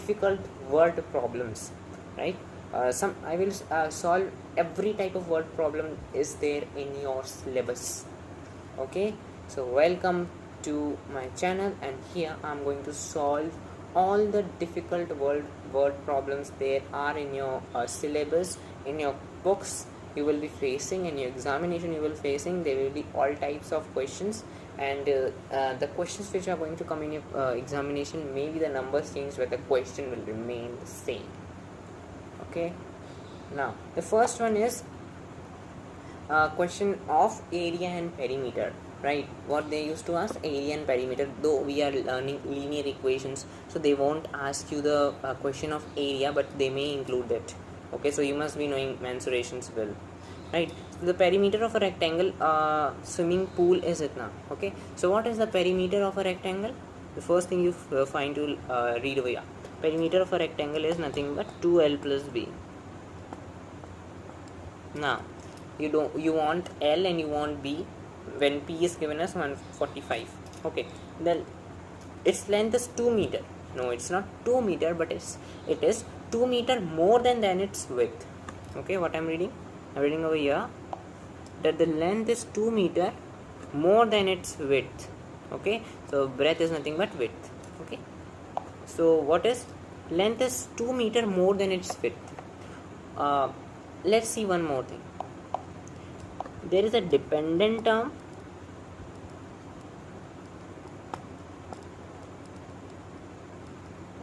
difficult word problems, right? Some I will solve every type of word problem is there in your syllabus. Okay, so welcome to my channel, and here I'm going to solve all the difficult word problems there are in your syllabus, in your books. You will be facing in your examination, you will facing there will be all types of questions, and the questions which are going to come in your examination, maybe the numbers change but the question will remain the same. Okay, now the first one is question of area and perimeter, right? What they used to ask, area and perimeter. Though we are learning linear equations, so they won't ask you the question of area, but they may include it. Okay, so you must be knowing mensurations well, right? So the perimeter of a rectangle swimming pool is it now. Okay, so what is the perimeter of a rectangle? The first thing you find to read over here, perimeter of a rectangle is nothing but 2l plus b. Now you want L and you want B when P is given as 145. Okay, then its length is 2 meter. No, it's not 2 meter, but it is 2 meter more than its width. Okay, what I'm reading over here, that the length is 2 meter more than its width. Okay, so breadth is nothing but width. Okay, so what is length is 2 meter more than its width. Let's see one more thing. There is a dependent term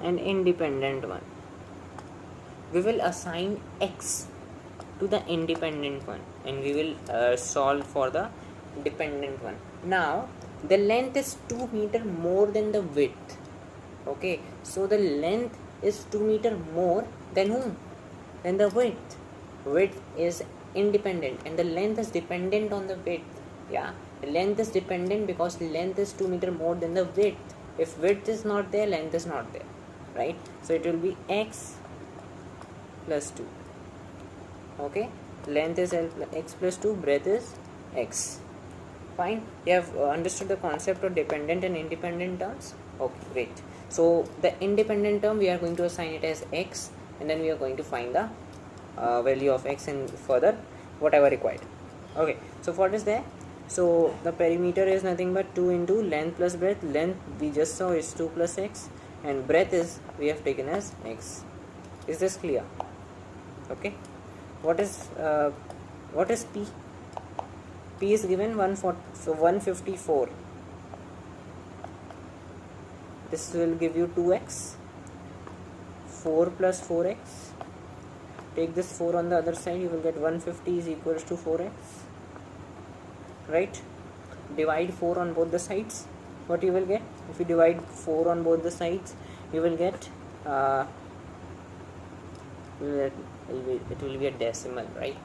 and independent one. We will assign x to the independent one and we will solve for the dependent one. Now the length is 2 meter more than the width. Okay, so the length is 2 meter more than whom? Than the width. Width is independent and the length is dependent on the width. Yeah, the length is dependent because length is 2 meter more than the width. If width is not there, length is not there, right? So it will be x plus 2. Okay, length is x plus 2, breadth is x. Fine, you have understood the concept of dependent and independent terms. Okay, great. So the independent term, we are going to assign it as x, and then we are going to find the value of x and further whatever required. Okay, so what is there? So the perimeter is nothing but 2 into length plus breadth. Length we just saw is 2 plus x, and breadth is we have taken as x. Is this clear? Okay, what is p? P is given 154. This will give you 2x. 4 plus 4x. Take this 4 on the other side, you will get 150 is equals to 4x, right? Divide 4 on both the sides. What you will get? If you divide 4 on both the sides, you will get it will be a decimal, right?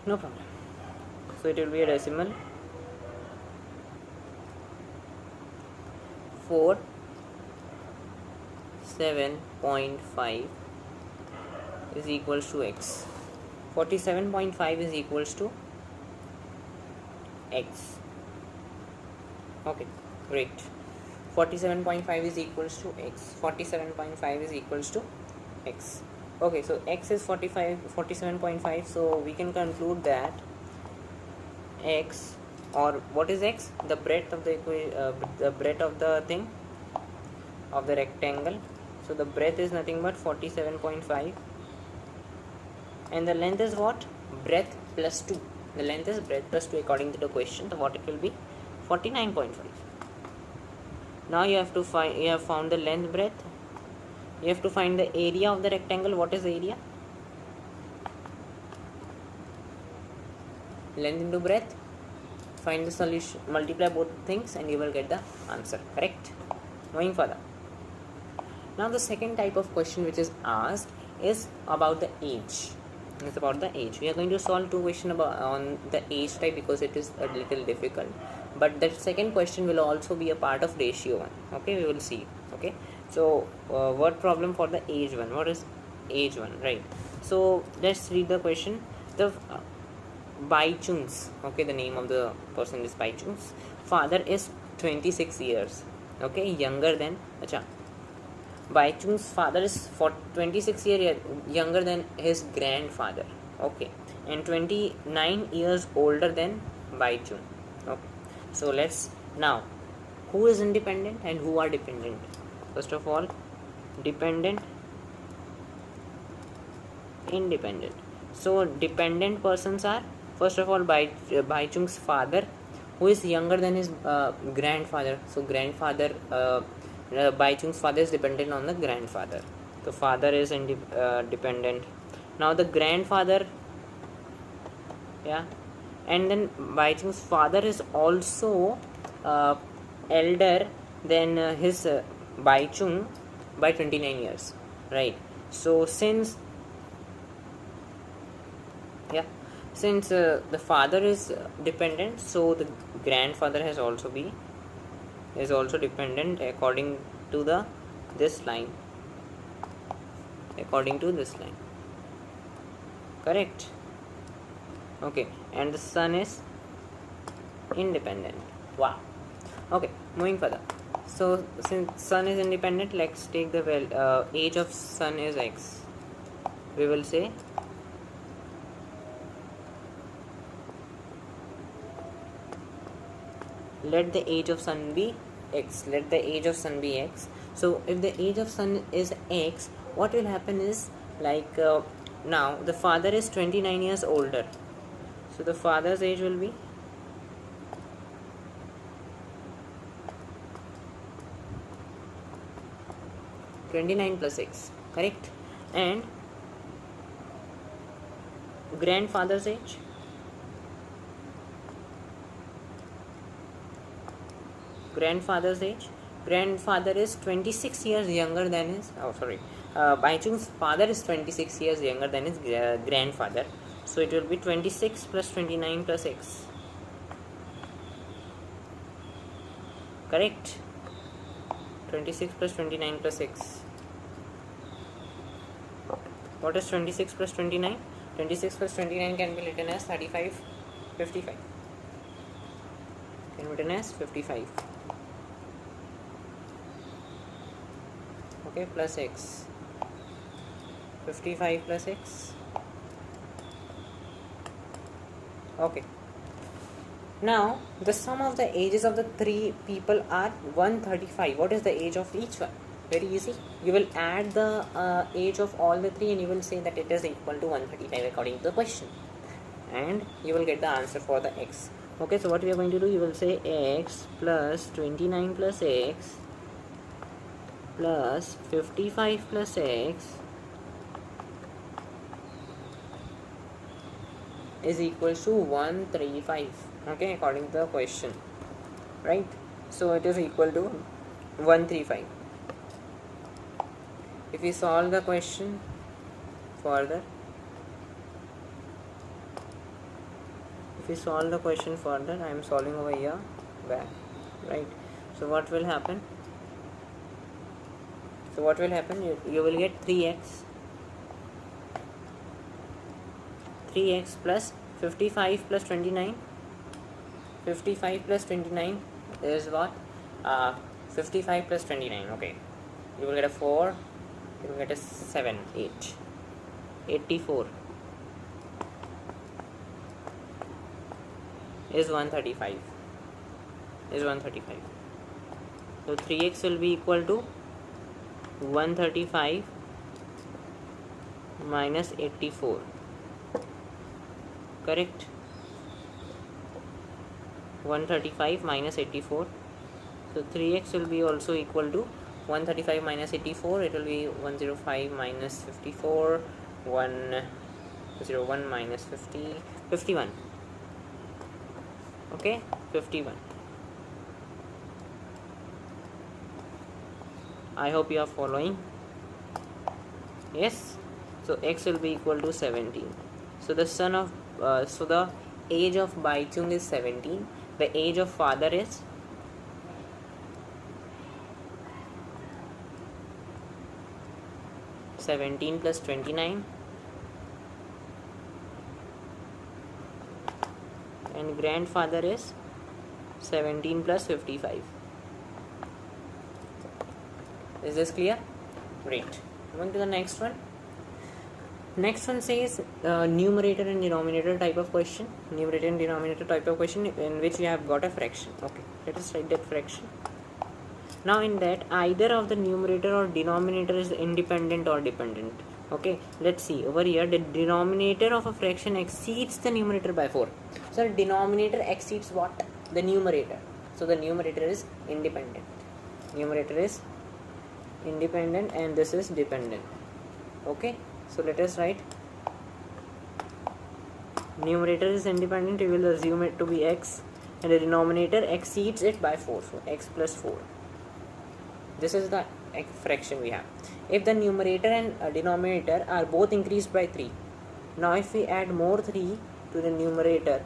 No problem. So it will be a decimal. 47.5 is equals to x. 47.5 is equals to x. Okay, great. 47.5 is equals to x. 47.5 is equals to x. Okay, so x is 47.5. So we can conclude that x, or what is x? The breadth of the breadth of the thing, of the rectangle. So the breadth is nothing but 47.5. And the length is what? Breadth plus 2. The length is breadth plus 2 according to the question. So what it will be? 49.5. Now you have to find, you have found the length, breadth. You have to find the area of the rectangle. What is the area? Length into breadth. Find the solution, multiply both things and you will get the answer. Correct? Moving further. Now the second type of question which is asked is about the age. It's about the age. We are going to solve two questions on the age type because it is a little difficult. But that second question will also be a part of ratio 1. Okay, we will see. Okay, so word problem for the age one. What is age one, right? So let's read the question. The Baichung's, okay, the name of the person is Baichung's father is 26 years, okay, younger than Baichung's father is for 26 years younger than his grandfather. Okay, and 29 years older than Baichung. Okay, so let's now, who is independent and who are dependent? First of all, dependent, independent. So dependent persons are, first of all, Baichung's father, who is younger than his grandfather. So grandfather, Baichung's father is dependent on the grandfather. The father is dependent. Now the grandfather, yeah, and then Baichung's father is also elder than his Baichung by 29 years, right? So since the father is dependent, so the grandfather is also dependent according to this line, correct? Okay, and the son is independent. Wow. Okay, moving further. So since son is independent, let's take the age of son is x. We will say let the age of son be x. So if the age of son is x, what will happen is, like now the father is 29 years older, so the father's age will be 29 plus x, correct? And grandfather's age, grandfather is 26 years younger than his Baichung's father is 26 years younger than his grandfather, so it will be 26 plus 29 plus x, correct? 26 plus 29 plus x. What is 26 plus 29? 26 plus 29 can be written as 35, 55. Can be written as 55. Okay, plus x. 55 plus x. Okay. Now, the sum of the ages of the three people are 135. What is the age of each one? Very easy. You will add the age of all the three and you will say that it is equal to 135 according to the question. And you will get the answer for the x. Okay, so what we are going to do, you will say x plus 29 plus x plus 55 plus x is equal to 135. Okay, according to the question, right? So it is equal to 135. If we solve the question further, I am solving over here back, right? So what will happen? You will get 3x plus 55 plus 29. 55 plus 29 is what? 55 plus 29. Okay, you will get a 4. You will get a 7, 8. 84 is 135. So 3x will be equal to 135 minus 84. Correct? 135 minus 84. So 3x will be also equal to 135 minus 84. It will be 105 minus 54. 101 minus 50. 51. Okay, 51. I hope you are following. Yes. So x will be equal to 17. So the the age of Baichung is 17. The age of father is 17 plus 29, and grandfather is 17 plus 55. Is this clear? Great. Moving to the next one. Next one says numerator and denominator type of question. Numerator and denominator type of question in which you have got a fraction. Okay, let us write that fraction. Now in that, either of the numerator or denominator is independent or dependent. Okay, let's see over here. The denominator of a fraction exceeds the numerator by 4. So the denominator exceeds what? The numerator. So the numerator is independent. Numerator is independent and this is dependent. Okay, so let us write numerator is independent. We will assume it to be x, and the denominator exceeds it by 4. So x plus 4. This is the fraction we have. If the numerator and denominator are both increased by 3, now if we add more 3 to the numerator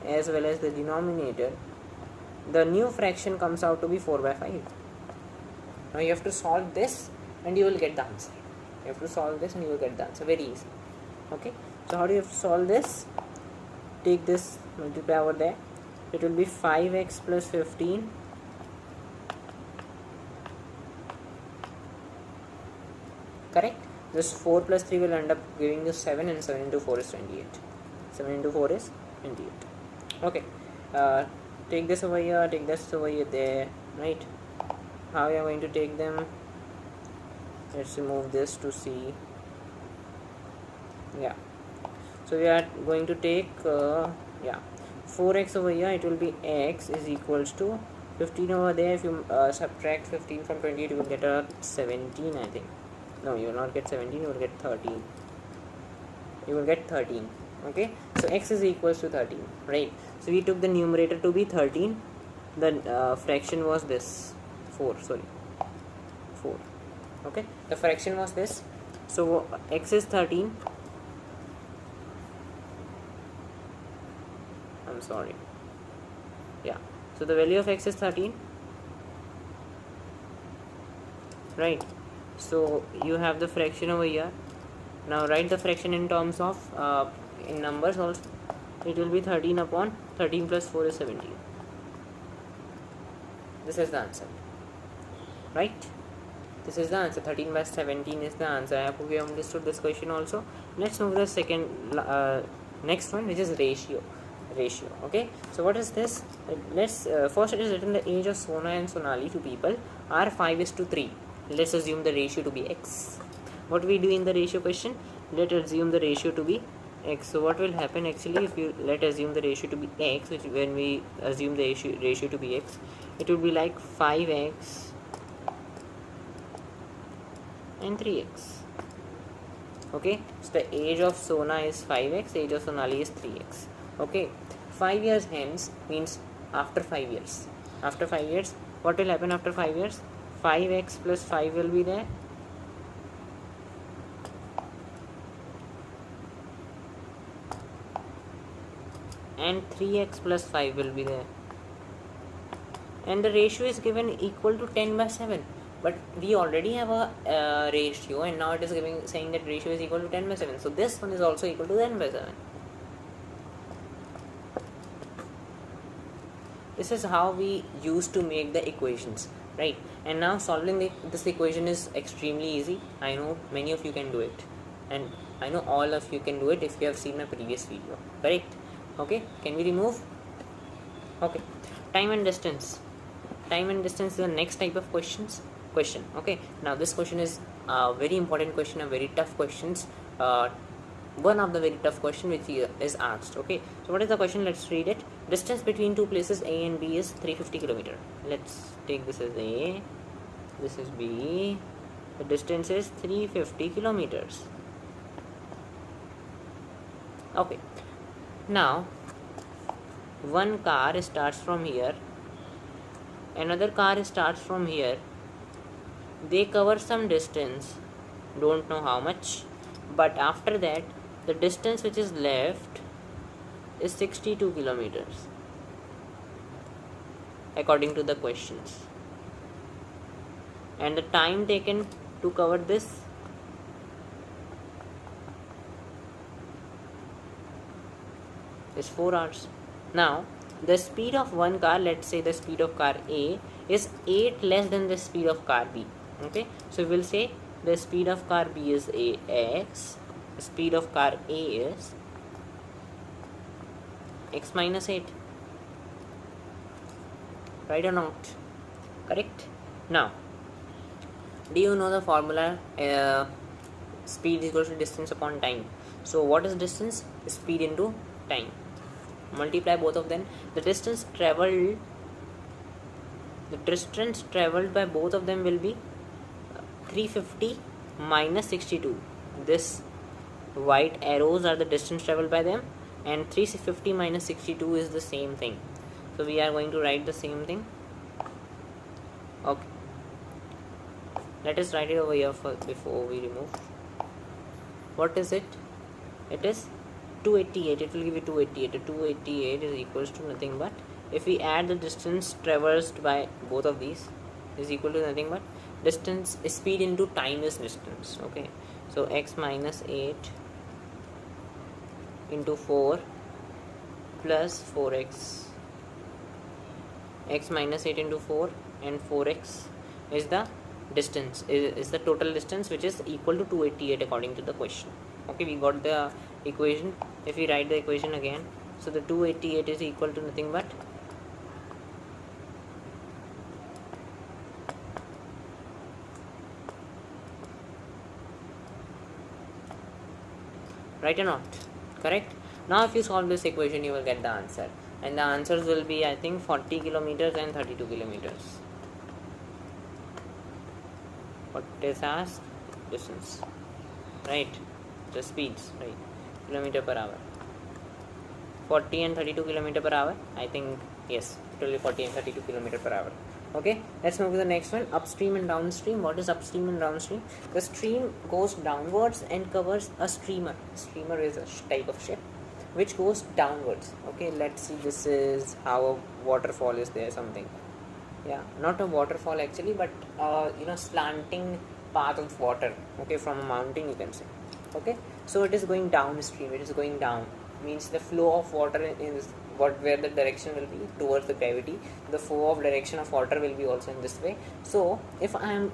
as well as the denominator, the new fraction comes out to be 4 by 5. Now you have to solve this and you will get the answer. You have to solve this and you will get the answer. Very easy. Okay. So how do you have to solve this? Take this, multiply over there. It will be 5x plus 15. Correct? This 4 plus 3 will end up giving you 7, and 7 into 4 is 28. 7 into 4 is 28. Okay. Take this over here, take this over here there. Right? How we are going to take them? Let's remove this to see. Yeah. So we are going to take 4x over here. It will be x is equals to 15 over there. If you subtract 15 from 28, you will get a 17, I think. No, you will not get 17, you will get 13. You will get 13. Okay, so x is equals to 13, right? So we took the numerator to be 13. The fraction was this 4. Okay, the fraction was this. So x is 13. I'm sorry. Yeah. So the value of x is 13. Right. So you have the fraction over here. Now write the fraction in terms of in numbers also. It will be 13 upon 13 plus 4 is 17. This is the answer. Right? This is the answer. 13 by 17 is the answer. I hope you have understood this question also. Let's move to the second next one, which is ratio. Okay, so what is this? Let's first it is written the age of Sona and Sonali, two people, are 5:3. Let's assume the ratio to be x. What we do in the ratio question? Let's assume the ratio to be x. So what will happen actually if you assume the ratio to be x, which when we assume the ratio to be x, it will be like 5x and 3x. Okay, so the age of Sona is 5x, age of Sonali is 3x. Okay, 5 years hence means after 5 years. After 5 years, what will happen after 5 years? 5x plus 5 will be there. And 3x plus 5 will be there. And the ratio is given equal to 10 by 7. But we already have a ratio, and now it is saying that ratio is equal to 10 by 7. So this one is also equal to 10 by 7. This is how we used to make the equations, right? And now solving this equation is extremely easy. I know many of you can do it, and I know all of you can do it if you have seen my previous video, correct? Okay, can we remove? Okay, time and distance. Time and distance is the next type of question. Okay, now this question is a very important question, a very tough questions. One of the very tough question which is asked. Okay, so what is the question? Let's read it. Distance between two places A and B is 350 km. Let's take this as A, this is B. The distance is 350 kilometers. Okay, now one car starts from here, another car starts from here. They cover some distance, don't know how much, but after that the distance which is left is 62 kilometers according to the questions, and the time taken to cover this is 4 hours. Now the speed of one car, let's say the speed of car A is 8 less than the speed of car B. Okay, so we will say the speed of car B is Ax, the speed of car A is x minus 8, right or not? Correct. Now, do you know the formula? Speed is equal to distance upon time. So what is distance? Speed into time. Multiply both of them. The distance traveled by both of them will be 350 minus 62. This white arrows are the distance traveled by them, and 350 minus 62 is the same thing. So we are going to write the same thing. Okay, let us write it over here before we remove. What is it? It is 288. It will give you 288. 288 is equals to nothing but, if we add the distance traversed by both of these, is equal to nothing but distance, speed into time is distance. Okay, so x minus 8 into 4 plus 4x, x minus 8 into 4 and 4x is the distance, is the total distance, which is equal to 288 according to the question. Okay, we got the equation. If we write the equation again, so the 288 is equal to nothing but right or not? Correct. Now if you solve this equation, you will get the answer, and the answers will be, I think, 40 kilometers and 32 kilometers. What is asked? Distance, right? The speeds, right? Kilometer per hour. 40 and 32 kilometer per hour. I think yes, it will be 40 and 32 kilometer per hour. Okay, let's move to the next one. Upstream and downstream. What is upstream and downstream? The stream goes downwards and covers a streamer. Streamer is a type of ship which goes downwards. Okay, let's see. This is how a waterfall is there. Something. Yeah, not a waterfall actually, but slanting path of water. Okay, from a mountain, you can say. Okay, so it is going downstream. It is going down. Means the flow of water is where the direction will be towards the gravity. The flow of direction of water will be also in this way. So if I am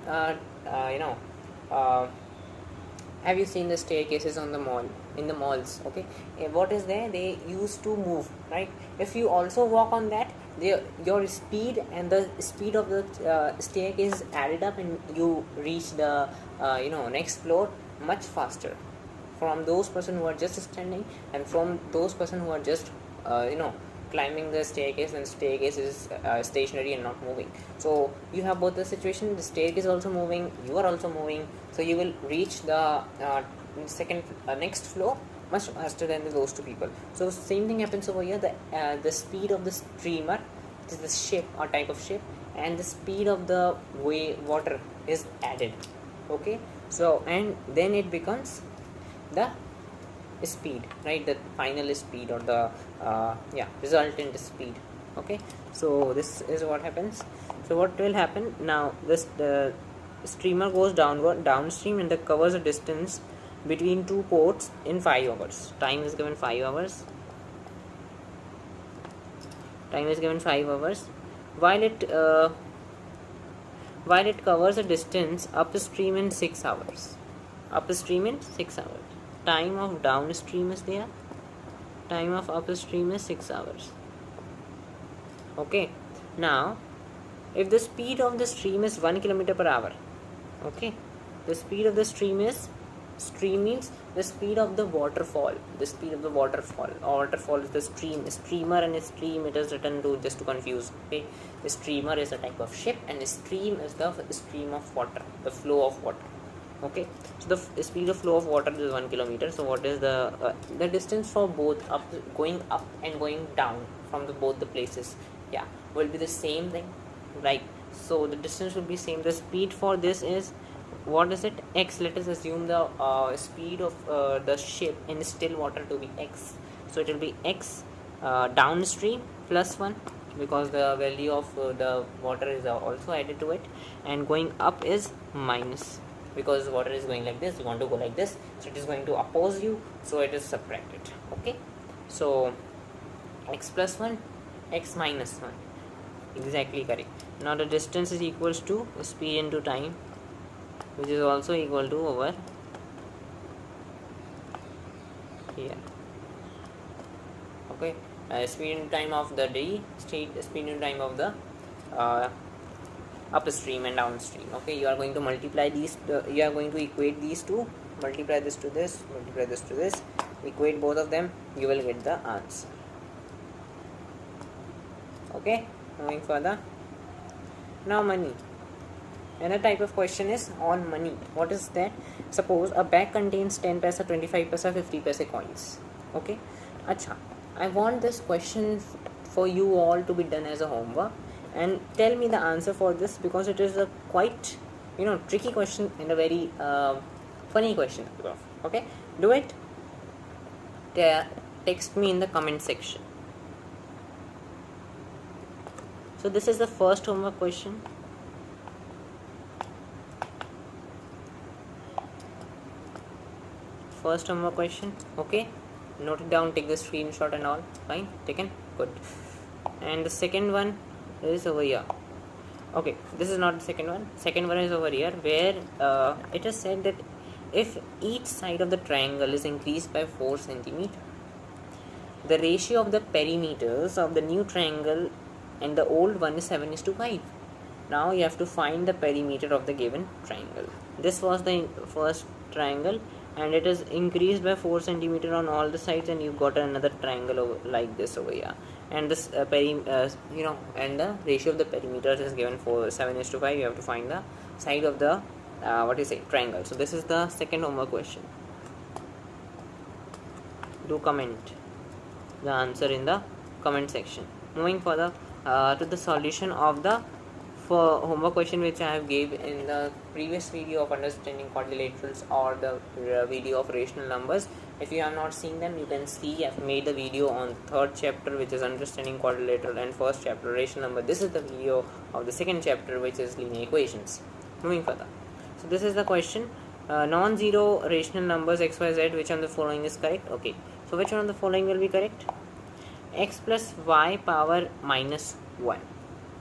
have you seen the staircases on the mall, in the malls? Okay, what is there? They used to move, right? If you also walk on that, your speed and the speed of the staircase is added up, and you reach the next floor much faster from those person who are just standing, and from those person who are just climbing the staircase, and staircase is stationary and not moving. So you have both the situation. The staircase is also moving, you are also moving, so you will reach the next floor much faster than those two people. So same thing happens over here. The speed of the streamer, it is the ship or type of ship, and the speed of the water is added. Okay, so and then it becomes the speed, right? The final speed, or the resultant speed. Okay, so this is what happens. So what will happen now? The streamer goes downstream, and that covers a distance between two ports in 5 hours. Time is given 5 hours. Time is given 5 hours. While it covers a distance upstream in 6 hours. Upstream in 6 hours. Time of downstream is there. Time of upstream is 6 hours. Okay. Now, if the speed of the stream is 1 kilometer per hour, okay, the speed of the stream means the speed of the waterfall. The speed of the waterfall. Waterfall is the streamer and a stream. It is written just to confuse. Okay, the streamer is a type of ship, and a stream is the stream of water, the flow of water. Okay, so the speed of flow of water is 1 kilometer. So what is the distance for both going up and going down from both the places? Yeah, will be the same thing, right? So the distance will be same. The speed for this is, what is it? X. Let us assume the speed of the ship in still water to be x. So it will be x downstream plus 1, because the value of the water is also added to it, and going up is minus, because water is going like this, you want to go like this, so it is going to oppose you, so it is subtracted. Okay, so x plus 1, x minus 1, exactly correct. Now the distance is equals to speed into time. which is also equal to over here. Okay, speed and time of the D, speed and time of the uh, upstream and downstream. Okay, you are going to multiply these, you are going to equate these two, multiply this to this, multiply this to this, equate both of them, you will get the answer. Okay, moving further. Now money. Another type of question is on money. What is that? Suppose a bag contains 10 paisa, 25 paisa, 50 paisa coins. Okay, acha, I want this question for you all to be done as a homework, and tell me the answer for this, because it is a quite tricky question and a very funny question. Okay, do it. Text me in the comment section. So this is the first homework question. First homework question. Okay, note it down, take the screenshot and all. Fine, taken, good. And the second one is over here. Okay, this is not the second one. Second one is over here, where it is said that if each side of the triangle is increased by 4 cm, the ratio of the perimeters of the new triangle and the old one is 7:5. Now you have to find the perimeter of the given triangle. This was the first triangle, and it is increased by 4 cm on all the sides, and you've got another triangle over, like this over here, and this and the ratio of the perimeters is given for 7:5. You have to find the side of the triangle. So this is the second homework question. Do comment the answer in the comment section. Moving further to the solution of the homework question which I have gave in the previous video of understanding quadrilaterals, or the video of rational numbers. If you have not seen them, you can see I have made the video on third chapter, which is understanding quadrilateral, and first chapter rational number. This is the video of the second chapter, which is linear equations. Moving further, so this is the question. Non-zero rational numbers x, y, z, which one of the following is correct? Okay, so which one of the following will be correct? X plus y power minus 1,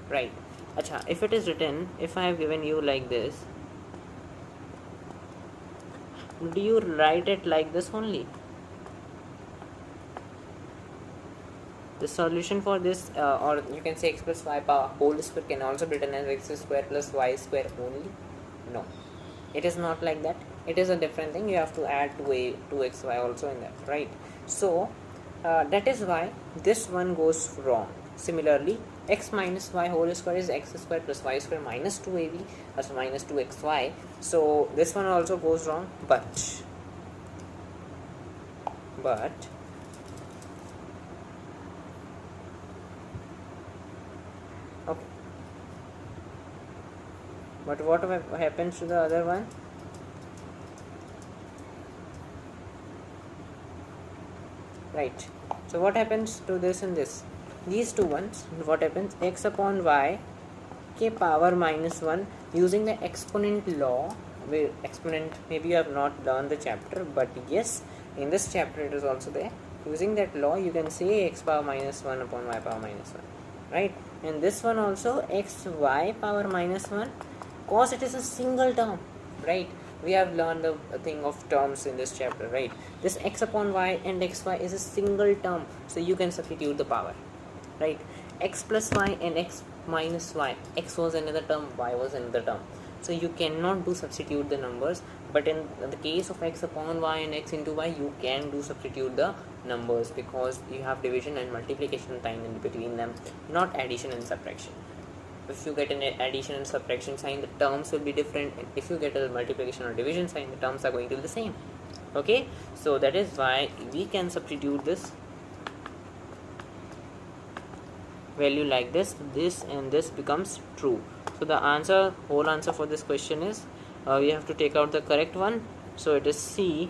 right? Acha, if it is written, if I have given you like this, do you write it like this only? The solution for this, or you can say x plus y power whole square, can also be written as x square plus y square only. No, it is not like that. It is a different thing. You have to add 2xy also in that, right? So that is why this one goes wrong. Similarly, x minus y whole square is x square plus y square minus 2ab plus minus 2xy. So this one also goes wrong, but okay. But what happens to the other one? Right. So what happens to this and this? These two ones, what happens? X upon y k power minus 1, using the exponent law. Where exponent, maybe you have not learned the chapter, but yes, in this chapter it is also there. Using that law, you can say x power minus 1 upon y power minus 1, right? And this one also x y power minus 1, cause it is a single term, right? We have learned the thing of terms in this chapter, right? This x upon y and xy is a single term, so you can substitute the power, right? X plus y and x minus y, x was another term, y was another term, so you cannot do substitute the numbers. But in the case of x upon y and x into y, you can do substitute the numbers, because you have division and multiplication sign in between them, not addition and subtraction. If you get an addition and subtraction sign, the terms will be different, and if you get a multiplication or division sign, the terms are going to be the same. Okay, so that is why we can substitute this value like this, and this becomes true. So the answer, whole answer for this question is, we have to take out the correct one, so it is C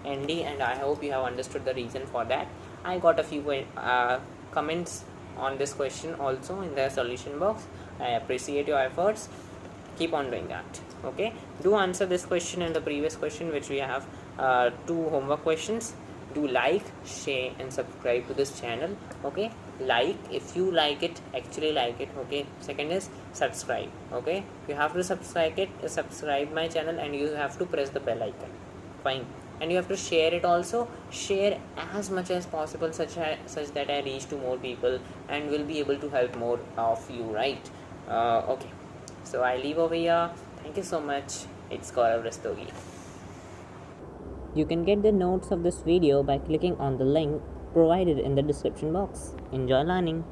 and D, and I hope you have understood the reason for that. I got a few comments on this question also in the solution box. I appreciate your efforts. Keep on doing that. Okay, do answer this question and the previous question, which we have 2 homework questions. Do like, share and subscribe to this channel. Okay, like, if you like it, actually like it, okay. Second is subscribe, okay. You have to subscribe my channel, and you have to press the bell icon, fine. And you have to share it also, share as much as possible, such that I reach to more people and will be able to help more of you, right? Okay, so I leave over here. Thank you so much. It's Gaurav Rastogi. You can get the notes of this video by clicking on the link provided in the description box. Enjoy learning.